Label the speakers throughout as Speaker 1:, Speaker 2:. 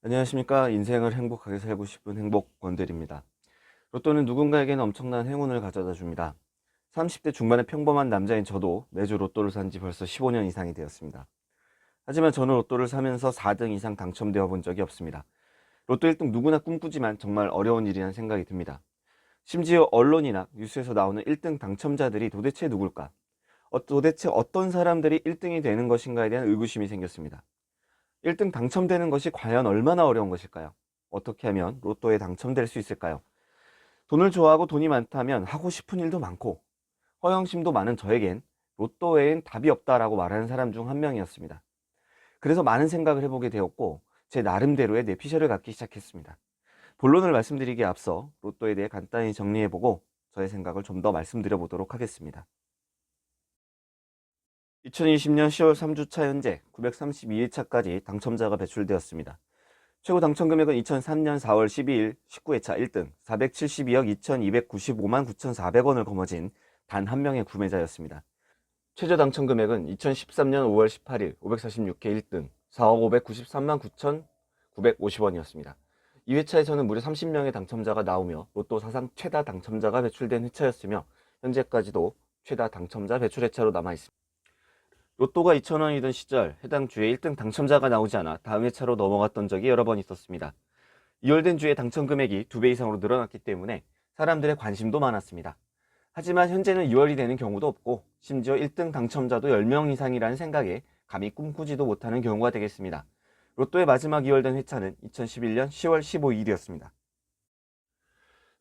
Speaker 1: 안녕하십니까. 인생을 행복하게 살고 싶은 행복권들입니다. 로또는 누군가에게는 엄청난 행운을 가져다 줍니다. 30대 중반의 평범한 남자인 저도 매주 로또를 산 지 벌써 15년 이상이 되었습니다. 하지만 저는 로또를 사면서 4등 이상 당첨되어 본 적이 없습니다. 로또 1등 누구나 꿈꾸지만 정말 어려운 일이라는 생각이 듭니다. 심지어 언론이나 뉴스에서 나오는 1등 당첨자들이 도대체 누굴까? 도대체 어떤 사람들이 1등이 되는 것인가에 대한 의구심이 생겼습니다. 1등 당첨되는 것이 과연 얼마나 어려운 것일까요? 어떻게 하면 로또에 당첨될 수 있을까요? 돈을 좋아하고 돈이 많다면 하고 싶은 일도 많고 허영심도 많은 저에겐 로또 외엔 답이 없다라고 말하는 사람 중 한 명이었습니다. 그래서 많은 생각을 해보게 되었고 제 나름대로의 뇌피셜을 갖기 시작했습니다. 본론을 말씀드리기에 앞서 로또에 대해 간단히 정리해보고 저의 생각을 좀 더 말씀드려 보도록 하겠습니다. 2020년 10월 3주차 현재 932일차까지 당첨자가 배출되었습니다. 최고 당첨 금액은 2003년 4월 12일 19회차 1등 472억 2295만 9,400원을 거머쥔 단 한 명의 구매자였습니다. 최저 당첨 금액은 2013년 5월 18일 546회 1등 4억 593만 9,950원이었습니다. 2회차에서는 무려 30명의 당첨자가 나오며 로또 사상 최다 당첨자가 배출된 회차였으며 현재까지도 최다 당첨자 배출 회차로 남아있습니다. 로또가 2,000원이던 시절 해당 주에 1등 당첨자가 나오지 않아 다음 회차로 넘어갔던 적이 여러 번 있었습니다. 2월된 주에 당첨 금액이 2배 이상으로 늘어났기 때문에 사람들의 관심도 많았습니다. 하지만 현재는 2월이 되는 경우도 없고 심지어 1등 당첨자도 10명 이상이라는 생각에 감히 꿈꾸지도 못하는 경우가 되겠습니다. 로또의 마지막 2월된 회차는 2011년 10월 15일이었습니다.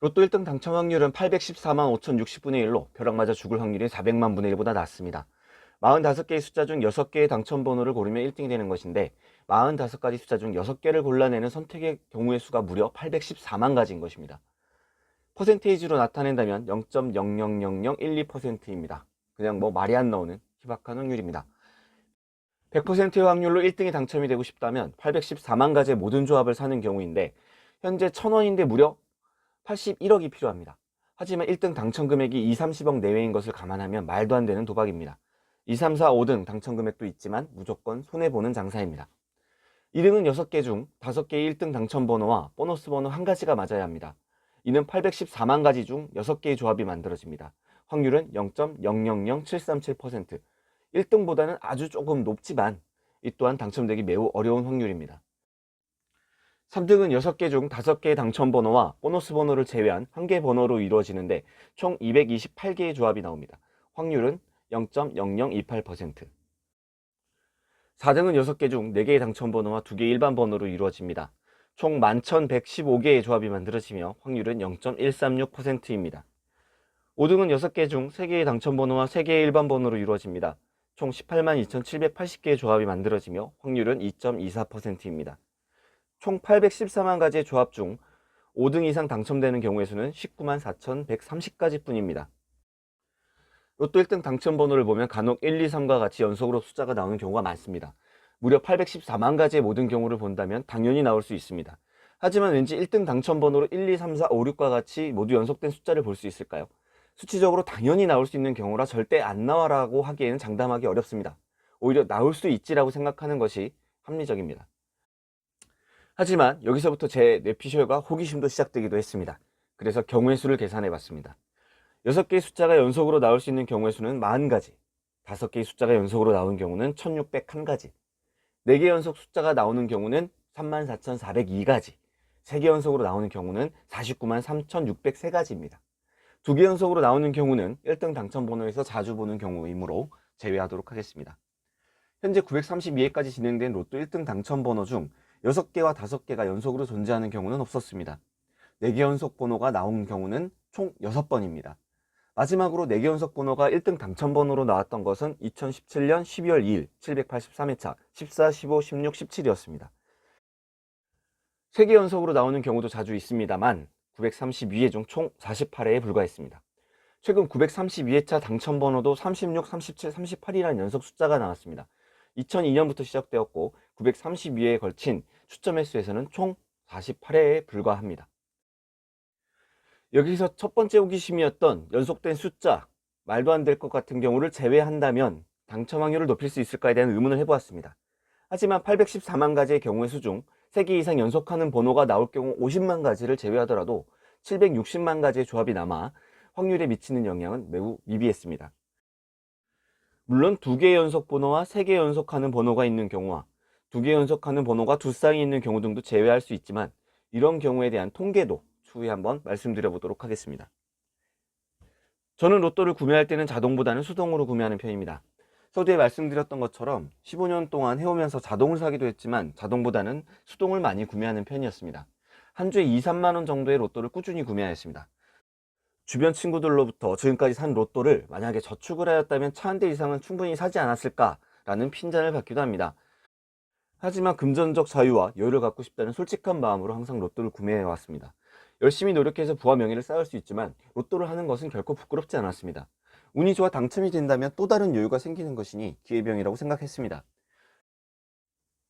Speaker 1: 로또 1등 당첨 확률은 814만 5,060분의 1로 벼락 맞아 죽을 확률이 400만 분의 1보다 낮습니다. 45개의 숫자 중 6개의 당첨 번호를 고르면 1등이 되는 것인데 45가지 숫자 중 6개를 골라내는 선택의 경우의 수가 무려 814만 가지인 것입니다. 퍼센테이지로 나타낸다면 0.000012%입니다. 그냥 뭐 말이 안 나오는 희박한 확률입니다. 100%의 확률로 1등이 당첨이 되고 싶다면 814만 가지의 모든 조합을 사는 경우인데 현재 1,000원인데 무려 81억이 필요합니다. 하지만 1등 당첨 금액이 2, 30억 내외인 것을 감안하면 말도 안 되는 도박입니다. 2, 3, 4, 5등 당첨 금액도 있지만 무조건 손해보는 장사입니다. 2등은 6개 중 5개의 1등 당첨 번호와 보너스 번호 한 가지가 맞아야 합니다. 이는 814만 가지 중 6개의 조합이 만들어집니다. 확률은 0.000737%. 1등보다는 아주 조금 높지만 이 또한 당첨되기 매우 어려운 확률입니다. 3등은 6개 중 5개의 당첨 번호와 보너스 번호를 제외한 1개 번호로 이루어지는데 총 228개의 조합이 나옵니다. 확률은 0.0028%. 4등은 6개 중 4개의 당첨 번호와 2개의 일반 번호로 이루어집니다. 총 11,115개의 조합이 만들어지며 확률은 0.136%입니다. 5등은 6개 중 3개의 당첨 번호와 3개의 일반 번호로 이루어집니다. 총 18만 2,780개의 조합이 만들어지며 확률은 2.24%입니다. 총 814만 가지의 조합 중 5등 이상 당첨되는 경우의 수는 19만 4,130가지 뿐입니다. 로또 1등 당첨 번호를 보면 간혹 1, 2, 3과 같이 연속으로 숫자가 나오는 경우가 많습니다. 무려 814만 가지의 모든 경우를 본다면 당연히 나올 수 있습니다. 하지만 왠지 1등 당첨 번호로 1, 2, 3, 4, 5, 6과 같이 모두 연속된 숫자를 볼 수 있을까요? 수치적으로 당연히 나올 수 있는 경우라 절대 안 나와라고 하기에는 장담하기 어렵습니다. 오히려 나올 수 있지라고 생각하는 것이 합리적입니다. 하지만 여기서부터 제 뇌피셜과 호기심도 시작되기도 했습니다. 그래서 경우의 수를 계산해 봤습니다. 6개의 숫자가 연속으로 나올 수 있는 경우의 수는 40가지, 5개의 숫자가 연속으로 나오는 경우는 1601가지, 4개 연속 숫자가 나오는 경우는 34,402가지, 3개 연속으로 나오는 경우는 493만 3,603가지입니다. 2개 연속으로 나오는 경우는 1등 당첨 번호에서 자주 보는 경우이므로 제외하도록 하겠습니다. 현재 932회까지 진행된 로또 1등 당첨 번호 중 6개와 5개가 연속으로 존재하는 경우는 없었습니다. 4개 연속 번호가 나온 경우는 총 6번입니다. 마지막으로 4개 연속 번호가 1등 당첨 번호로 나왔던 것은 2017년 12월 2일 783회차 14, 15, 16, 17이었습니다. 3개 연속으로 나오는 경우도 자주 있습니다만 932회 중 총 48회에 불과했습니다. 최근 932회차 당첨 번호도 36, 37, 38이라는 연속 숫자가 나왔습니다. 2002년부터 시작되었고 932회에 걸친 추첨 횟수에서는 총 48회에 불과합니다. 여기서 첫 번째 호기심이었던 연속된 숫자, 말도 안 될 것 같은 경우를 제외한다면 당첨 확률을 높일 수 있을까에 대한 의문을 해보았습니다. 하지만 814만 가지의 경우의 수 중 3개 이상 연속하는 번호가 나올 경우 50만 가지를 제외하더라도 760만 가지의 조합이 남아 확률에 미치는 영향은 매우 미비했습니다. 물론 2개 연속 번호와 3개 연속하는 번호가 있는 경우와 2개 연속하는 번호가 두 쌍이 있는 경우 등도 제외할 수 있지만 이런 경우에 대한 통계도 추후에 한번 말씀드려 보도록 하겠습니다. 저는 로또를 구매할 때는 자동보다는 수동으로 구매하는 편입니다. 서두에 말씀드렸던 것처럼 15년 동안 해오면서 자동을 사기도 했지만 자동보다는 수동을 많이 구매하는 편이었습니다. 한 주에 2, 3만 원 정도의 로또를 꾸준히 구매하였습니다. 주변 친구들로부터 지금까지 산 로또를 만약에 저축을 하였다면 차 한 대 이상은 충분히 사지 않았을까라는 핀잔을 받기도 합니다. 하지만 금전적 자유와 여유를 갖고 싶다는 솔직한 마음으로 항상 로또를 구매해 왔습니다. 열심히 노력해서 부와 명예를 쌓을 수 있지만 로또를 하는 것은 결코 부끄럽지 않았습니다. 운이 좋아 당첨이 된다면 또 다른 여유가 생기는 것이니 기회병이라고 생각했습니다.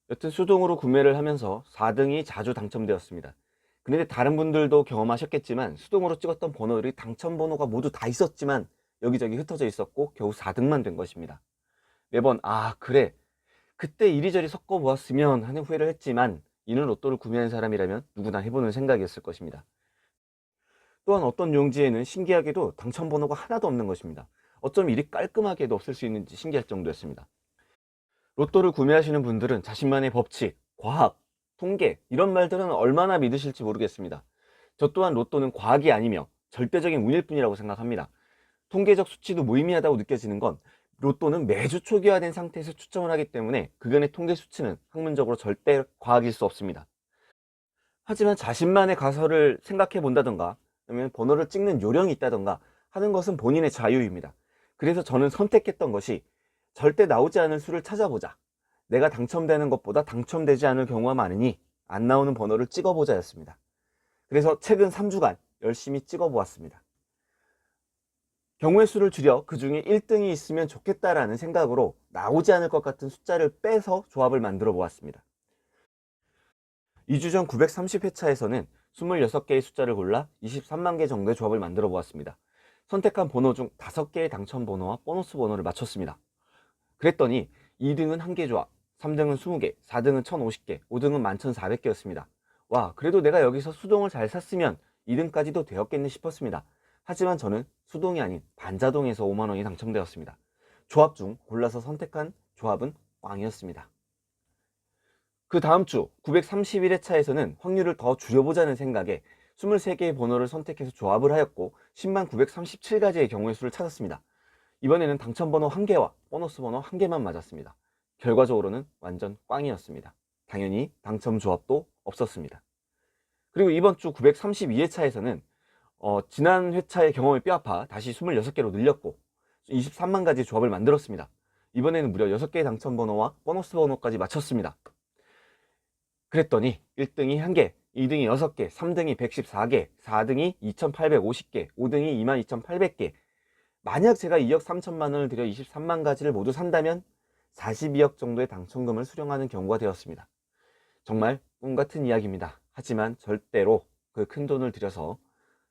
Speaker 1: 여튼 수동으로 구매를 하면서 4등이 자주 당첨되었습니다. 그런데 다른 분들도 경험하셨겠지만 수동으로 찍었던 번호들이 당첨 번호가 모두 다 있었지만 여기저기 흩어져 있었고 겨우 4등만 된 것입니다. 매번 그래 그때 이리저리 섞어 보았으면 하는 후회를 했지만 이는 로또를 구매한 사람이라면 누구나 해보는 생각이었을 것입니다. 또한 어떤 용지에는 신기하게도 당첨 번호가 하나도 없는 것입니다. 어쩜 이리 깔끔하게도 없을 수 있는지 신기할 정도였습니다. 로또를 구매하시는 분들은 자신만의 법칙, 과학, 통계 이런 말들은 얼마나 믿으실지 모르겠습니다. 저 또한 로또는 과학이 아니며 절대적인 운일 뿐이라고 생각합니다. 통계적 수치도 무의미하다고 느껴지는 건 로또는 매주 초기화된 상태에서 추첨을 하기 때문에 그간의 통계 수치는 학문적으로 절대 과학일 수 없습니다. 하지만 자신만의 가설을 생각해 본다던가 아니면 번호를 찍는 요령이 있다던가 하는 것은 본인의 자유입니다. 그래서 저는 선택했던 것이 절대 나오지 않을 수를 찾아보자. 내가 당첨되는 것보다 당첨되지 않을 경우가 많으니 안 나오는 번호를 찍어보자 였습니다. 그래서 최근 3주간 열심히 찍어보았습니다. 경우의 수를 줄여 그 중에 1등이 있으면 좋겠다라는 생각으로 나오지 않을 것 같은 숫자를 빼서 조합을 만들어 보았습니다. 2주 전 930회차에서는 26개의 숫자를 골라 23만 개 정도의 조합을 만들어 보았습니다. 선택한 번호 중 5개의 당첨 번호와 보너스 번호를 맞췄습니다. 그랬더니 2등은 1개 조합, 3등은 20개, 4등은 1050개, 5등은 11,400개였습니다. 와, 그래도 내가 여기서 수동을 잘 샀으면 2등까지도 되었겠네 싶었습니다. 하지만 저는 수동이 아닌 반자동에서 5만원이 당첨되었습니다. 조합 중 골라서 선택한 조합은 꽝이었습니다. 그 다음 주 931회차에서는 확률을 더 줄여보자는 생각에 23개의 번호를 선택해서 조합을 하였고 10만 937가지의 경우의 수를 찾았습니다. 이번에는 당첨 번호 1개와 보너스 번호 1개만 맞았습니다. 결과적으로는 완전 꽝이었습니다. 당연히 당첨 조합도 없었습니다. 그리고 이번 주 932회차에서는 지난 회차의 경험을 뼈아파 다시 26개로 늘렸고 23만 가지 조합을 만들었습니다. 이번에는 무려 6개의 당첨 번호와 보너스 번호까지 맞췄습니다. 그랬더니 1등이 1개, 2등이 6개, 3등이 114개, 4등이 2850개, 5등이 22,800개. 만약 제가 2억 3천만 원을 들여 23만 가지를 모두 산다면 42억 정도의 당첨금을 수령하는 경우가 되었습니다. 정말 꿈같은 이야기입니다. 하지만 절대로 그 큰 돈을 들여서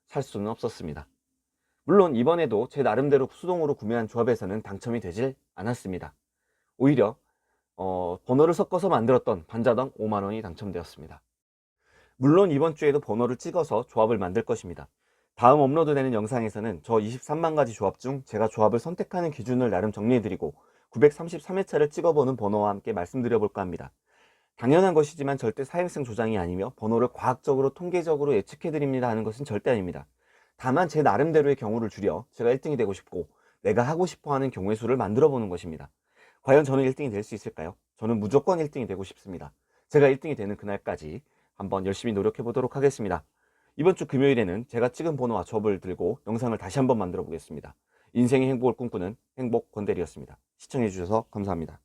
Speaker 1: 살 수는 없었습니다. 물론 이번에도 제 나름대로 수동으로 구매한 조합에서는 당첨이 되질 않았습니다. 오히려 번호를 섞어서 만들었던 반자당 5만원이 당첨되었습니다. 물론 이번 주에도 번호를 찍어서 조합을 만들 것입니다. 다음 업로드되는 영상에서는 저 23만 가지 조합 중 제가 조합을 선택하는 기준을 나름 정리해드리고 933회차를 찍어보는 번호와 함께 말씀드려 볼까 합니다. 당연한 것이지만 절대 사행성 조장이 아니며 번호를 과학적으로 통계적으로 예측해드립니다 하는 것은 절대 아닙니다. 다만 제 나름대로의 경우를 줄여 제가 1등이 되고 싶고 내가 하고 싶어하는 경우의 수를 만들어 보는 것입니다. 과연 저는 1등이 될 수 있을까요? 저는 무조건 1등이 되고 싶습니다. 제가 1등이 되는 그날까지 한번 열심히 노력해 보도록 하겠습니다. 이번 주 금요일에는 제가 찍은 번호와 조합을 들고 영상을 다시 한번 만들어 보겠습니다. 인생의 행복을 꿈꾸는 행복 권대리였습니다. 시청해 주셔서 감사합니다.